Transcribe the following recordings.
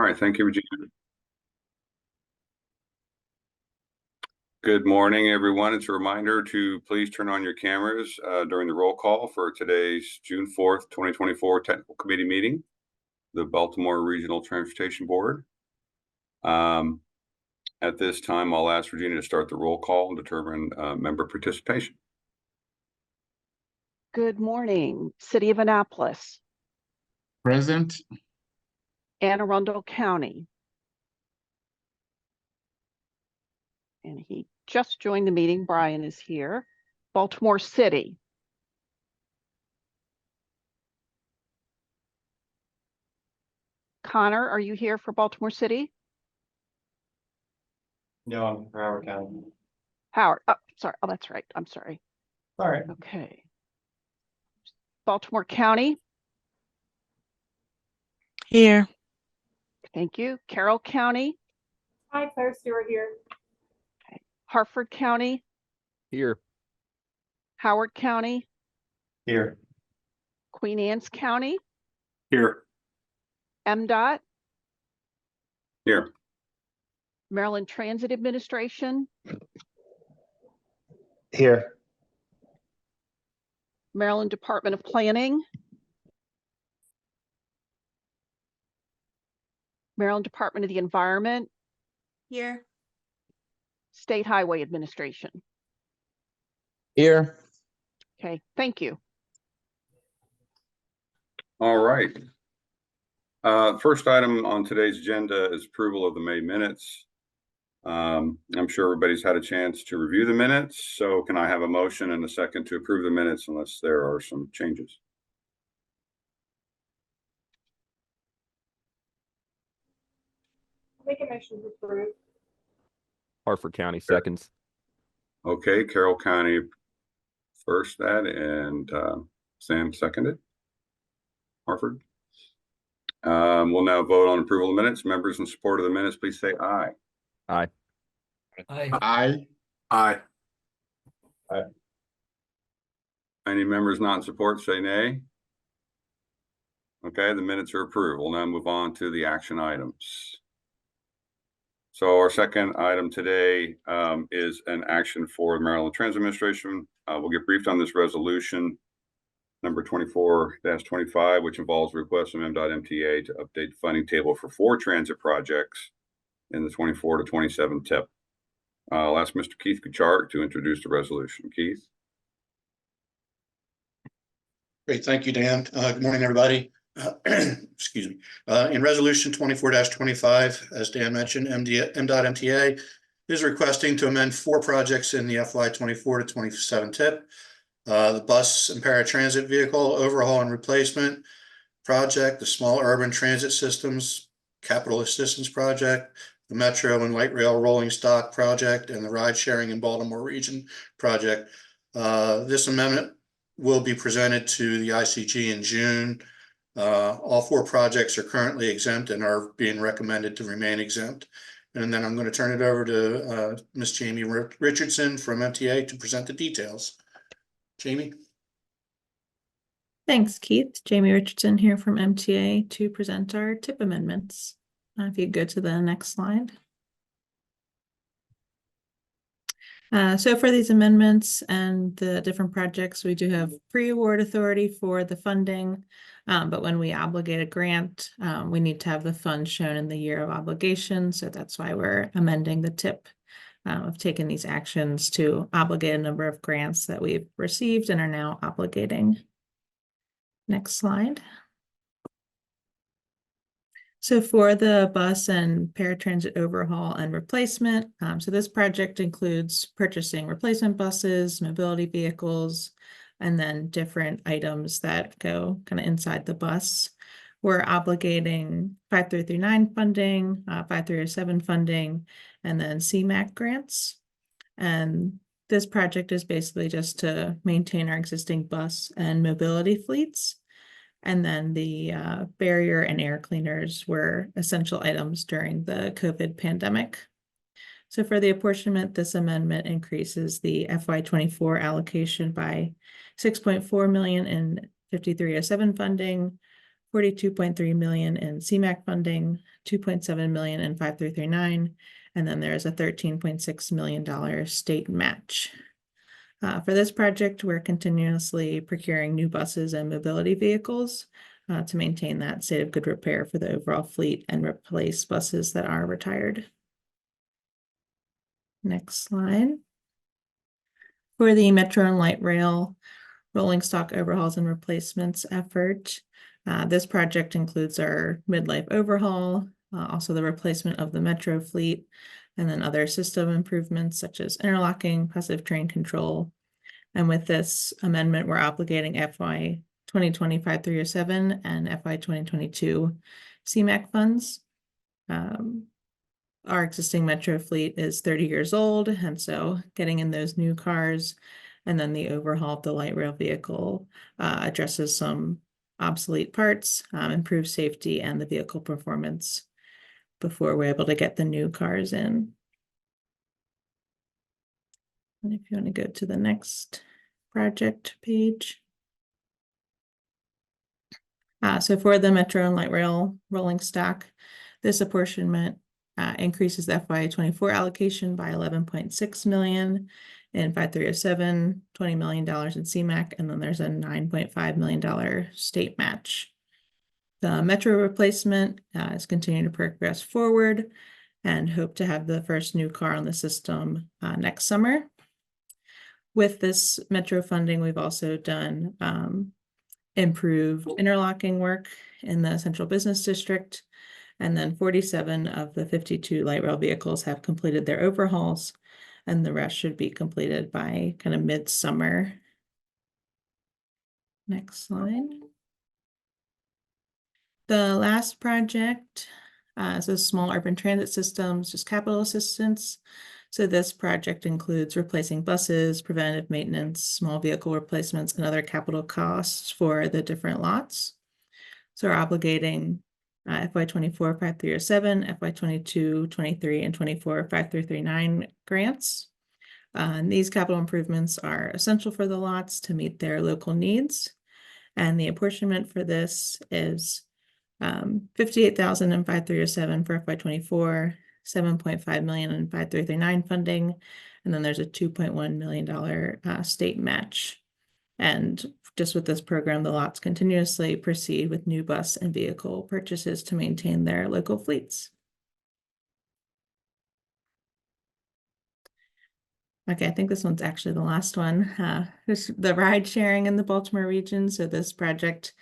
right, thank you, Regina. Good morning, everyone. It's a reminder to please turn on your cameras during the roll call for today's June 4th, 2024 Technical Committee meeting, the Baltimore Regional Transportation Board. At this time, I'll ask Regina to start the roll call and determine member participation. Good morning, City of Annapolis. Present. Anne Arundel County. And he just joined the meeting. Brian is here. Baltimore City. Connor, are you here for Baltimore City? No, I'm for Howard County. Howard, oh, sorry. Oh, that's right. I'm sorry. All right. Okay. Baltimore County. Here. Thank you. Carroll County. Hi, Claire Stewart here. Okay. Harford County. Here. Howard County. Here. Queen Anne's County. Here. MDOT. Here. Maryland Transit Administration. Here. Maryland Department of Planning. Maryland Department of the Environment. Here. State Highway Administration. Here. Okay, thank you. All right. First item on today's agenda is approval of the May minutes. I'm sure everybody's had a chance to review the minutes, so can I have a motion and a second to approve the minutes unless there are some changes? Make a motion to approve. Harford County seconds. Okay, Carroll County first that, and Sam seconded. Harford. We'll now vote on approval of the minutes. Members in support of the minutes, please say aye. Aye. Aye. Aye. Any members not in support, say nay. Okay, the minutes are approved. We'll now move on to the action items. So our second item today is an action for the Maryland Transit Administration. We'll get briefed on this resolution number 24-25, which involves requests from MDOT MTA to update the funding table for 4 transit projects in the 24 to 27 TIP. I'll ask Mr. Keith Kuchart to introduce the resolution. Keith. Great, thank you, Dan. Good morning, everybody. Excuse me. In resolution 24-25, as Dan mentioned, MDOT MTA is requesting to amend 4 projects in the FY 24 to 27 TIP. The bus and paratransit vehicle overhaul and replacement project, the small urban transit systems capital assistance project, the metro and light rail rolling stock project, and the ride sharing in Baltimore region project. This amendment will be presented to the ICG in June. All 4 projects are currently exempt and are being recommended to remain exempt. And then I'm going to turn it over to Ms. Jamie Richardson from MTA to present the details. Jamie. Thanks, Keith. Jamie Richardson here from MTA to present our TIP amendments. If you go to the next slide. So for these amendments and the different projects, we do have pre-award authority for the funding, but when we obligate a grant, we need to have the funds shown in the year of obligation. So that's why we're amending the TIP. Of taking these actions to obligate a number of grants that we've received and are now obligating. Next slide. So for the bus and paratransit overhaul and replacement, so this project includes purchasing replacement buses, mobility vehicles, and then different items that go kind of inside the bus. We're obligating 5339 funding, 5307 funding, and then CMAQ grants. And this project is basically just to maintain our existing bus and mobility fleets. And then the barrier and air cleaners were essential items during the COVID pandemic. So for the apportionment, this amendment increases the FY24 allocation by $6.4 million in 5307 funding, 42.3 million in CMAQ funding, 2.7 million in 5339, and then there's a $13.6 million state match. For this project, we're continuously procuring new buses and mobility vehicles to maintain that state of good repair for the overall fleet and replace buses that are retired. Next slide. For the Metro and Light Rail rolling stock overhauls and replacements effort, this project includes our midlife overhaul, also the replacement of the Metro fleet, and then other system improvements such as interlocking, passive train control. And with this amendment, we're obligating FY 2025-307 and FY 2022 CMAQ funds. Our existing Metro fleet is 30 years old, and so getting in those new cars and then the overhaul of the light rail vehicle addresses some obsolete parts, improves safety and the vehicle performance before we're able to get the new cars in. And if you want to go to the next project page. So for the Metro and Light Rail rolling stock, this apportionment increases the FY 24 allocation by 11.6 million in 5307, $20 million in CMAQ, and then there's a $9.5 million state match. The Metro replacement is continuing to progress forward and hope to have the first new car on the system next summer. With this Metro funding, we've also done improved interlocking work in the central business district. And then 47 of the 52 light rail vehicles have completed their overhauls, and the rest should be completed by kind of midsummer. Next slide. The last project is a small urban transit systems, just capital assistance. So this project includes replacing buses, preventative maintenance, small vehicle replacements, and other capital costs for the different lots. So we're obligating FY 24 5307, FY 22 23, and 24 5339 grants. And these capital improvements are essential for the lots to meet their local needs. And the apportionment for this is 58,000 in 5307 for FY 24, 7.5 million in 5339 funding, and then there's a $2.1 million state match. And just with this program, the lots continuously proceed with new bus and vehicle purchases to maintain their local fleets. Okay, I think this one's actually the last one. This the ride sharing in the Baltimore region. So this project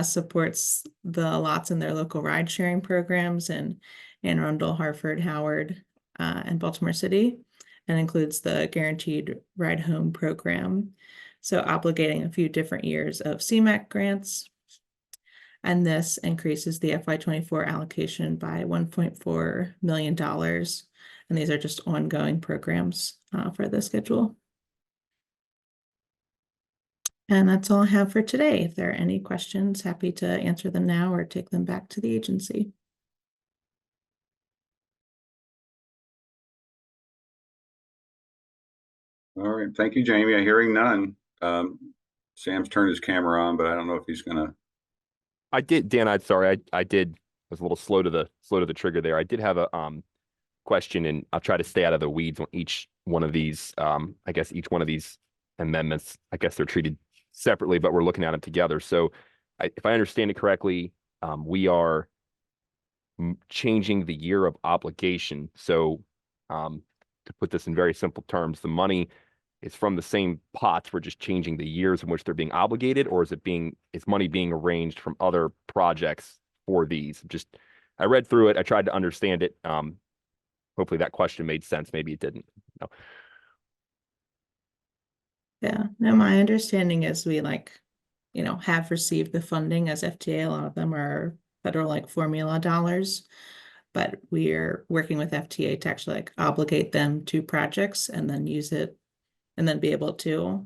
supports the lots in their local ride sharing programs in Anne Arundel, Hartford, Howard, and Baltimore City, and includes the Guaranteed Ride Home program. So obligating a few different years of CMAQ grants. And this increases the FY 24 allocation by $1.4 million. And these are just ongoing programs for the schedule. And that's all I have for today. If there are any questions, happy to answer them now or take them back to the agency. All right, thank you, Jamie. I'm hearing none. Sam's turned his camera on, but I don't know if he's gonna. I did, Dan, I was a little slow to the trigger there. I did have a question, and I'll try to stay out of the weeds on each one of these. I guess each one of these amendments, I guess they're treated separately, but we're looking at them together. So if I understand it correctly, we are changing the year of obligation. So to put this in very simple terms, the money is from the same pots. We're just changing the years in which they're being obligated, or is money being arranged from other projects for these? I read through it. I tried to understand it. Hopefully that question made sense. Maybe it didn't. No. Yeah, no, my understanding is we have received the funding as FTA. A lot of them are federal formula dollars, but we're working with FTA to actually obligate them to projects and then use it and then be able to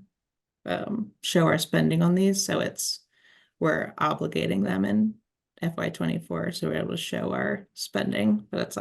show our spending on these. So we're obligating them in FY 24. So we're able to show our spending, but it's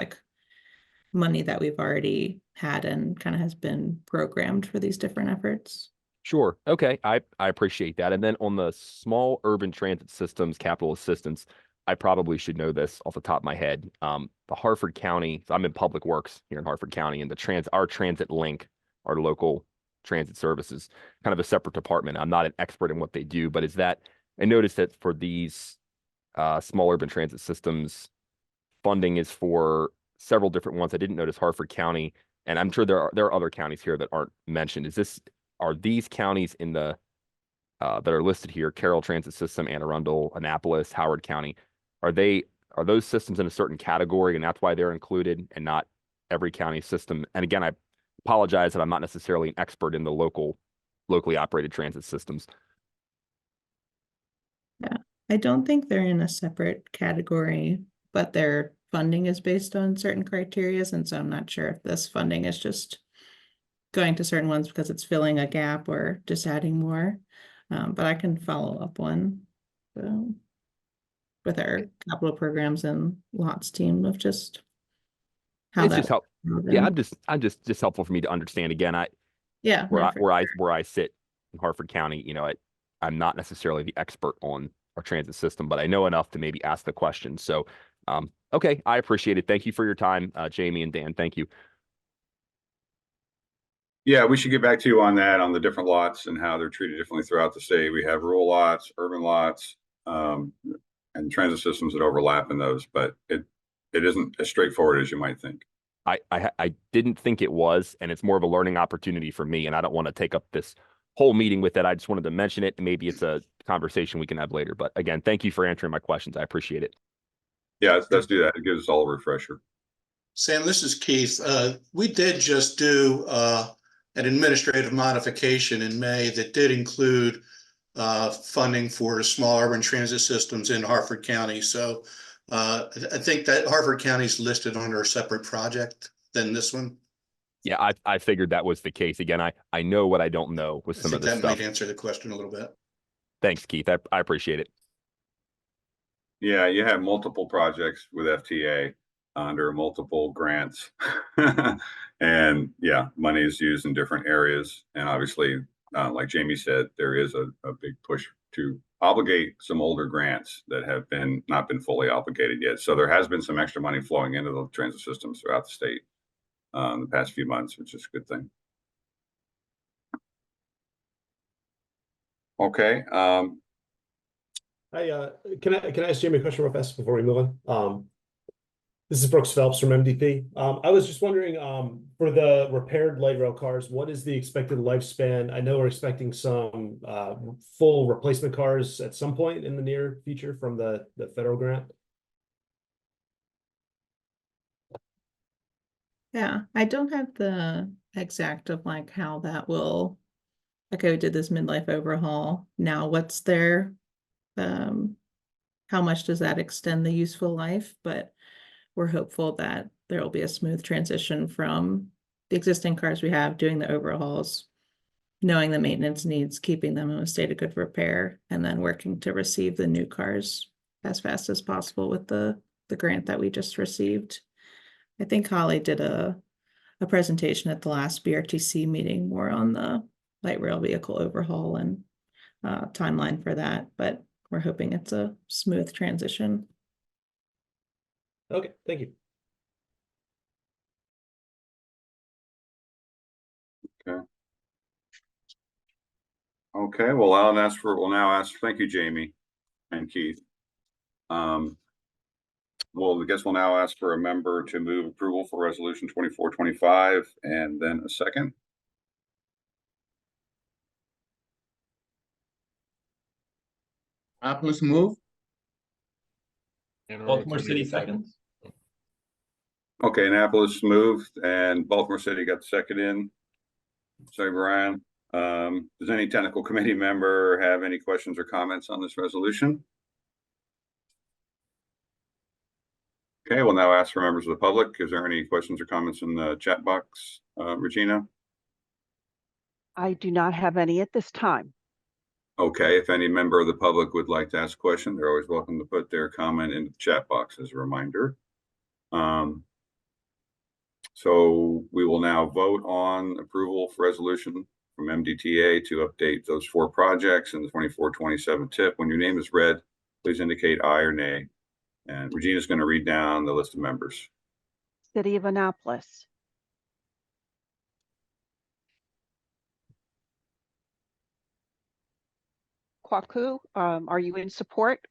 money that we've already had and kind of has been programmed for these different efforts. Sure. Okay. I appreciate that. And then on the small urban transit systems capital assistance, I probably should know this off the top of my head. The Harford County, so I'm in public works here in Harford County, and our transit link, our local transit services, kind of a separate department. I'm not an expert in what they do, but I noticed that for these small urban transit systems, funding is for several different ones. I didn't notice Harford County, and I'm sure there are other counties here that aren't mentioned. Are these counties in the that are listed here, Carroll Transit System, Anne Arundel, Annapolis, Howard County, are those systems in a certain category, and that's why they're included and not every county system? And again, I apologize that I'm not necessarily an expert in the locally operated transit systems. Yeah, I don't think they're in a separate category, but their funding is based on certain criterias, and so I'm not sure if this funding is just going to certain ones because it's filling a gap or just adding more. But I can follow up with our capital programs and lots team of just how It's that. just help. Yeah, I'm just helpful for me to understand. Again, Yeah, no, where I sit in Harford County, I'm not necessarily the expert on our transit system, but I know enough to maybe ask the question. So, okay, I appreciate it. Thank you for your time, Jamie and Dan. Thank you. Yeah, we should get back to you on that, on the different lots and how they're treated differently throughout the state. We have rural lots, urban lots, and transit systems that overlap in those, but it isn't as straightforward as you might think. I didn't think it was, and it's more of a learning opportunity for me, and I don't want to take up this whole meeting with it. I just wanted to mention it, and maybe it's a conversation we can have later. But again, thank you for answering my questions. I appreciate it. Yeah, let's do that. It gives us all a refresher. Sam, this is Keith. We did just do an administrative modification in May that did include funding for small urban transit systems in Harford County. So I think that Harford County is listed under a separate project than this one. Yeah, I figured that was the case. Again, I know what I don't know with I some of think this that stuff. might answer the question a little bit. Thanks, Keith. I appreciate it. Yeah, you have multiple projects with FTA under multiple grants. And yeah, money is used in different areas. And obviously, like Jamie said, there is a big push to obligate some older grants that have not been fully obligated yet. So there has been some extra money flowing into the transit systems throughout the state in the past few months, which is a good thing. Okay. Can I ask Jamie a question real fast before we move on? This is Brooks Phelps from MDP. I was just wondering, for the repaired light rail cars, what is the expected lifespan? I know we're expecting some full replacement cars at some point in the near future from the federal grant. Yeah, I don't have the exact of like how that will. Okay, we did this midlife overhaul. Now what's their how much does that extend the useful life? But we're hopeful that there will be a smooth transition from the existing cars we have, doing the overhauls, knowing the maintenance needs, keeping them in a state of good repair, and then working to receive the new cars as fast as possible with the grant that we just received. I think Holly did a presentation at the last BRTC meeting more on the light rail vehicle overhaul and timeline for that, but we're hoping it's a smooth transition. Okay, thank you. Okay, well, we'll now ask, thank you, Jamie and Keith. Well, I guess we'll now ask for a member to move approval for resolution 2425 and then a second. Annapolis move. Baltimore City seconds. Okay, Annapolis moved and Baltimore City got the second in. Sorry, Brian. Does any technical committee member have any questions or comments on this resolution? Okay, we'll now ask for members of the public. Is there any questions or comments in the chat box, Regina? I do not have any at this time. Okay, if any member of the public would like to ask a question, they're always welcome to put their comment in the chat box as a reminder. So we will now vote on approval for resolution from MDTA to update those 4 projects in the 24-27 tip. When your name is read, please indicate aye or nay. And Regina's going to read down the list of members. City of Annapolis. Kwaku, are you in support?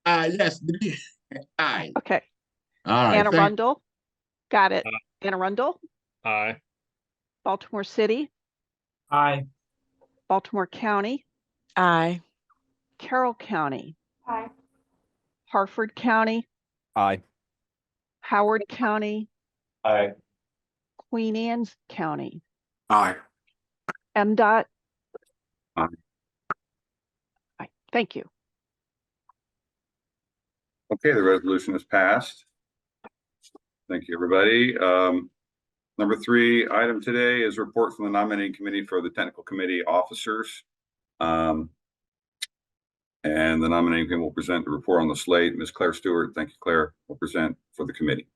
Yes, aye. Okay. All right. Anne Arundel. Got it. Anne Arundel. Aye. Baltimore City. Aye. Baltimore County. Aye. Carroll County. Aye. Harford County. Aye. Howard County. Aye. Queen Anne's County. Aye. MDOT. Aye. Aye. Thank you. Okay, the resolution is passed. Thank you, everybody. Number 3 item today is report from the nominating committee for the technical committee officers. And the nominating committee will present the report on the slate. Ms. Claire Stewart, thank you, Claire, will present for the committee.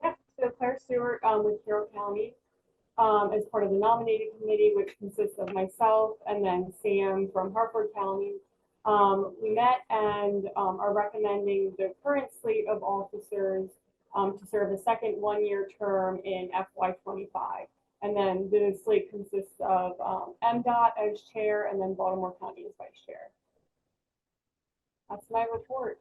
Yeah, so Claire Stewart with Carroll County as part of the nominating committee, which consists of myself and then Sam from Harford County. We met and are recommending the current slate of officers to serve a second 1-year term in FY25. And then the slate consists of MDOT as chair and then Baltimore County as vice chair. That's my report.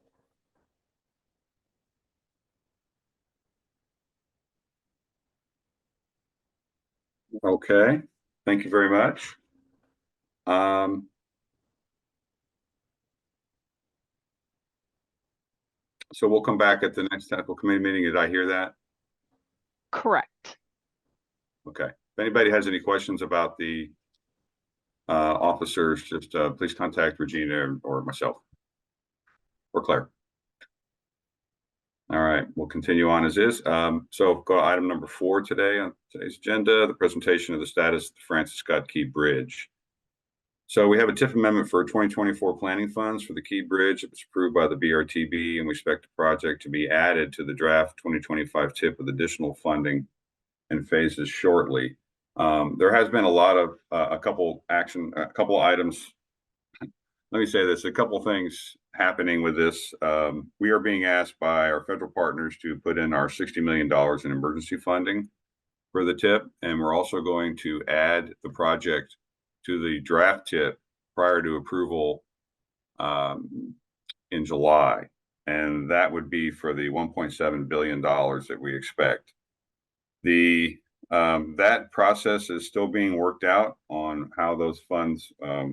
Okay, thank you very much. So we'll come back at the next technical committee meeting. Did I hear that? Correct. Okay. If anybody has any questions about the officers, just please contact Regina or myself or Claire. All right, we'll continue on as is. So go to item number 4 today on today's agenda, the presentation of the status of the Francis Scott Key Bridge. So we have a TIF amendment for 2024 planning funds for the Key Bridge. It was approved by the BRTB, and we expect the project to be added to the draft 2025 TIP with additional funding and phases shortly. There has been a lot of a couple items. Let me say this, a couple things happening with this. We are being asked by our federal partners to put in our $60 million in emergency funding for the TIP, and we're also going to add the project to the draft TIP prior to approval in July. And that would be for the $1.7 billion that we expect. That process is still being worked out on how those funds, where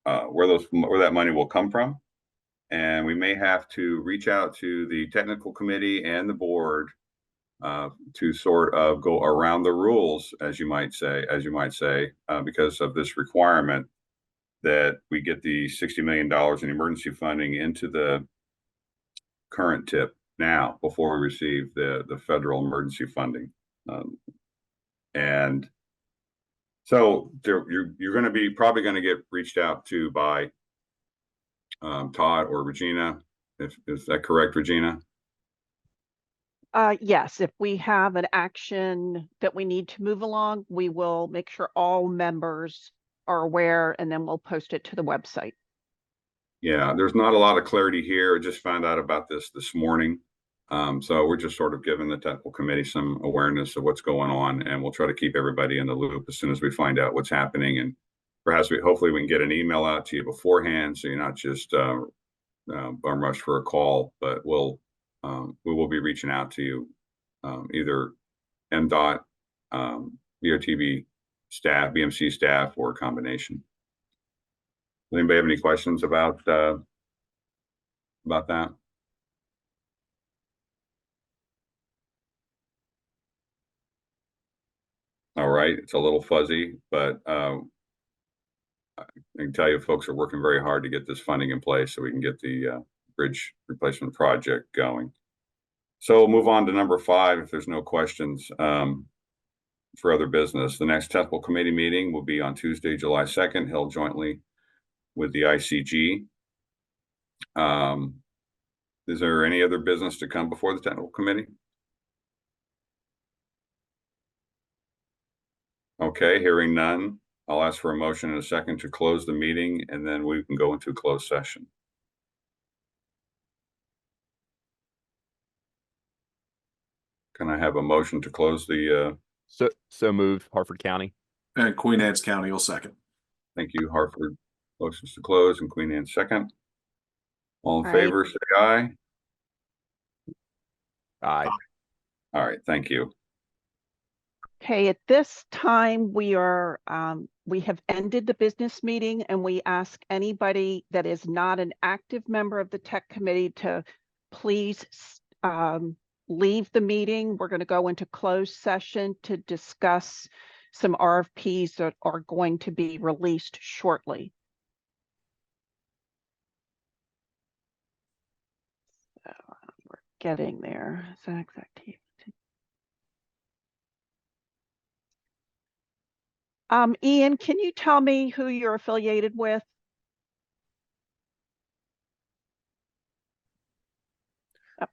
that money will come from. And we may have to reach out to the technical committee and the board to sort of go around the rules, as you might say, because of this requirement that we get the $60 million in emergency funding into the current TIP now before we receive the federal emergency funding. And so you're going to be probably going to get reached out to by Todd or Regina. Is that correct, Regina? Yes, if we have an action that we need to move along, we will make sure all members are aware, and then we'll post it to the website. Yeah, there's not a lot of clarity here. I just found out about this morning. So we're just sort of giving the technical committee some awareness of what's going on, and we'll try to keep everybody in the loop as soon as we find out what's happening. And perhaps hopefully we can get an email out to you beforehand, so you're not just bum rush for a call, but we will be reaching out to you, either MDOT, BRTB staff, BMC staff, or a combination. Does anybody have any questions about that? All right, it's a little fuzzy, but I can tell you folks are working very hard to get this funding in place so we can get the bridge replacement project going. So we'll move on to number 5 if there's no questions for other business. The next technical committee meeting will be on Tuesday, July 2nd, held jointly with the ICG. Is there any other business to come before the technical committee? Okay, hearing none. I'll ask for a motion in a second to close the meeting, and then we can go into closed session. Can I have a motion to close the, So moved, Hartford County. And Queen Anne's County will second. thank you, Hartford. Motions to close and Queen Anne second. All in Aye. favor, say aye. Aye. All right, thank you. Okay, at this time, we have ended the business meeting, and we ask anybody that is not an active member of the tech committee to please leave the meeting. We're going to go into closed session to discuss some RFPs that are going to be released shortly. So we're getting there. Zach's activity. Ian, can you tell me who you're affiliated with?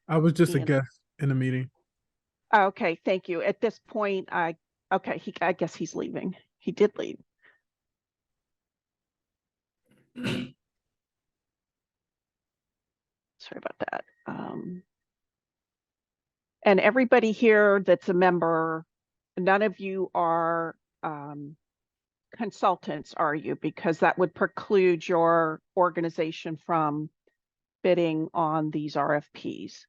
I was just a Ian. guest in the meeting. Okay, thank you. At this point, I guess he's leaving. He did leave. Sorry about that. And everybody here that's a member, none of you are consultants, are you? Because that would preclude your organization from bidding on these RFPs.